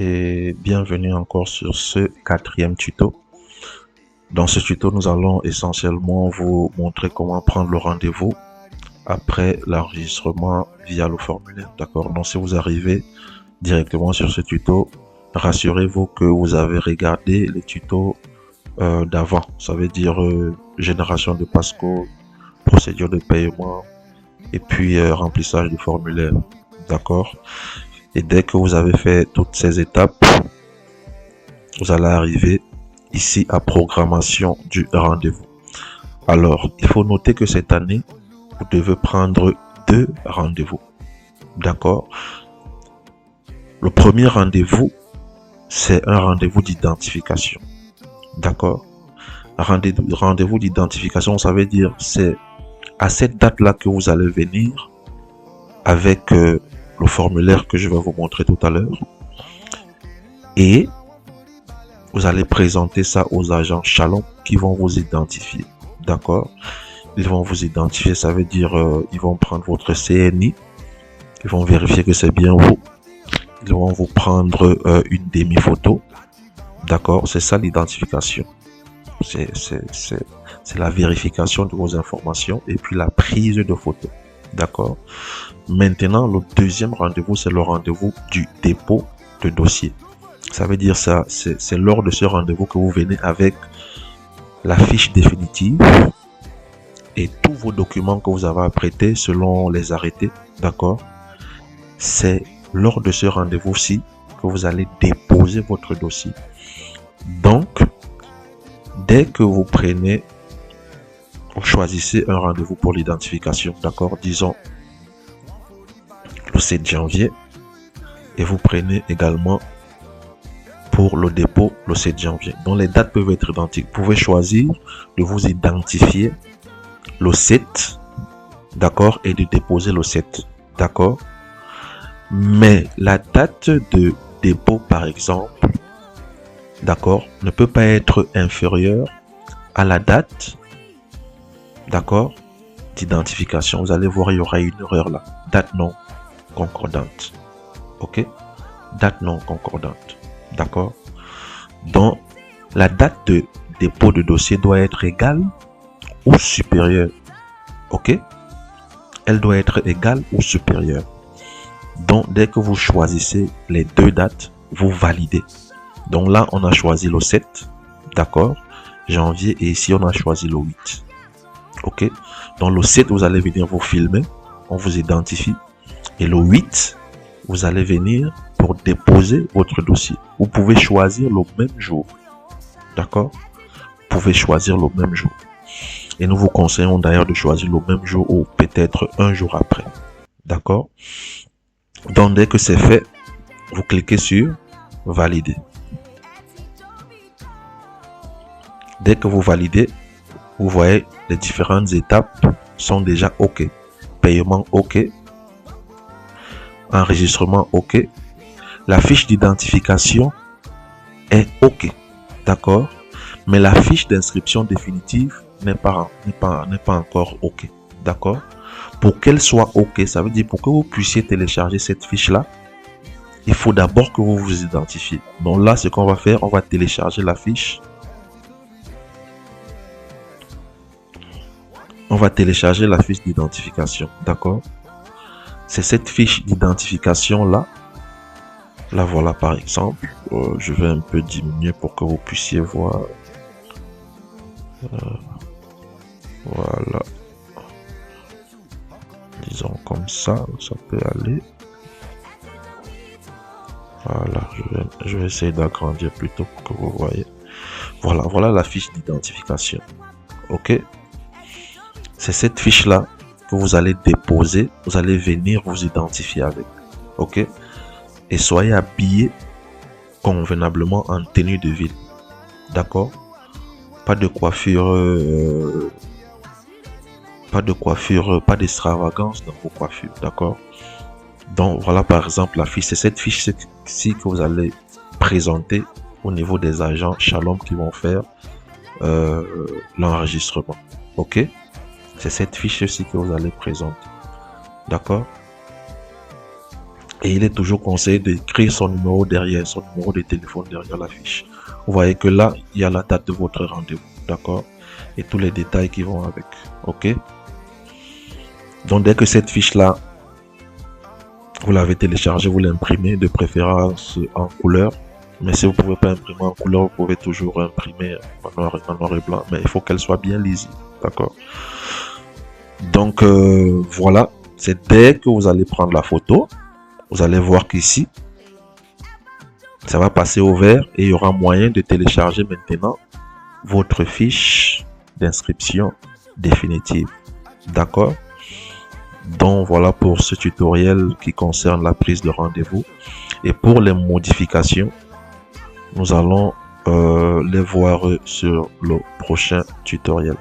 et bienvenue encore sur ce quatrième tuto. Dans ce tuto, nous allons essentiellement vous montrer comment prendre le rendez-vous après l'enregistrement via le formulaire. D'accord? Donc si vous arrivez directement sur ce tuto, rassurez-vous que vous avez regardé les tutos d'avant. Ça veut dire génération de passcode, procédure de paiement et puis remplissage du formulaire. D'accord? Et dès que vous avez fait toutes ces étapes, vous allez arriver ici à programmation du rendez-vous. Alors, il faut noter que cette année, vous devez prendre 2 rendez-vous. D'accord? Le premier rendez-vous, c'est un rendez-vous d'identification. D'accord? Rendez-vous d'identification, ça veut dire c'est à cette date-là que vous allez venir avec le formulaire que je vais vous montrer tout à l'heure. Et vous allez présenter ça aux agents Shalom qui vont vous identifier. D'accord? Ils vont vous identifier, ça veut dire ils vont prendre votre CNI, ils vont vérifier que c'est bien vous. Ils vont vous prendre une demi-photo. D'accord? C'est ça l'identification. C'est la vérification de vos informations et puis la prise de photos. D'accord? Maintenant, le deuxième rendez-vous, c'est le rendez-vous du dépôt de dossier. Ça veut dire ça, c'est lors de ce rendez-vous que vous venez avec la fiche définitive et tous vos documents que vous avez à prêter selon les arrêtés. D'accord? C'est lors de ce rendez-vous-ci que vous allez déposer votre dossier. Donc, dès que vous choisissez un rendez-vous pour l'identification, d'accord, disons le 7 janvier, et vous prenez également pour le dépôt le 7 janvier. Donc les dates peuvent être identiques. Vous pouvez choisir de vous identifier le 7, d'accord, et de déposer le 7, d'accord. Mais la date de dépôt, par exemple, d'accord, ne peut pas être inférieure à la date, d'accord, d'identification. Vous allez voir, il y aura une erreur là. Date non concordante. Ok? Date non concordante. D'accord? Donc, la date de dépôt de dossier doit être égale ou supérieure. Ok? Elle doit être égale ou supérieure. Donc, dès que vous choisissez les deux dates, vous validez. Donc là, on a choisi le 7, d'accord, janvier, et ici, on a choisi le 8. Ok? Donc le 7, vous allez venir vous filmer, on vous identifie. Et le 8, vous allez venir pour déposer votre dossier. Vous pouvez choisir le même jour. D'accord? Vous pouvez choisir le même jour. Et nous vous conseillons d'ailleurs de choisir le même jour ou peut-être un jour après. D'accord? Donc dès que c'est fait, vous cliquez sur valider. Dès que vous validez, vous voyez les différentes étapes sont déjà OK. Paiement OK. Enregistrement OK. La fiche d'identification est OK. D'accord? Mais la fiche d'inscription définitive n'est pas encore OK. D'accord? Pour qu'elle soit OK, ça veut dire pour que vous puissiez télécharger cette fiche-là, il faut d'abord que vous vous identifiez. Donc là, ce qu'on va faire, on va télécharger la fiche. On va télécharger la fiche d'identification. D'accord? C'est cette fiche d'identification là. La voilà par exemple. Je vais un peu diminuer pour que vous puissiez voir. Voilà. Disons comme ça, ça peut aller. Voilà, je vais essayer d'agrandir plutôt pour que vous voyez. Voilà la fiche d'identification. Ok? C'est cette fiche là que vous allez déposer. Vous allez venir vous identifier avec. Ok? Et soyez habillé convenablement en tenue de ville. D'accord? Pas de coiffure, pas d'extravagance dans vos coiffures. D'accord? Donc voilà par exemple la fiche. C'est cette fiche-ci que vous allez présenter au niveau des agents Shalom qui vont faire l'enregistrement. Ok? C'est cette fiche-ci que vous allez présenter. D'accord? Et il est toujours conseillé d'écrire son numéro derrière, son numéro de téléphone derrière la fiche. Vous voyez que là, il y a la date de votre rendez-vous, d'accord? Et tous les détails qui vont avec, ok? Donc, dès que cette fiche-là, vous l'avez téléchargée, vous l'imprimez, de préférence en couleur. Mais si vous ne pouvez pas imprimer en couleur, vous pouvez toujours imprimer en noir et blanc. Mais il faut qu'elle soit bien lisible, d'accord? Donc, voilà. C'est dès que vous allez prendre la photo, vous allez voir qu'ici, ça va passer au vert et il y aura moyen de télécharger maintenant votre fiche d'inscription définitive. D'accord? Donc voilà pour ce tutoriel qui concerne la prise de rendez-vous. Et pour les modifications, nous allons les voir sur le prochain tutoriel.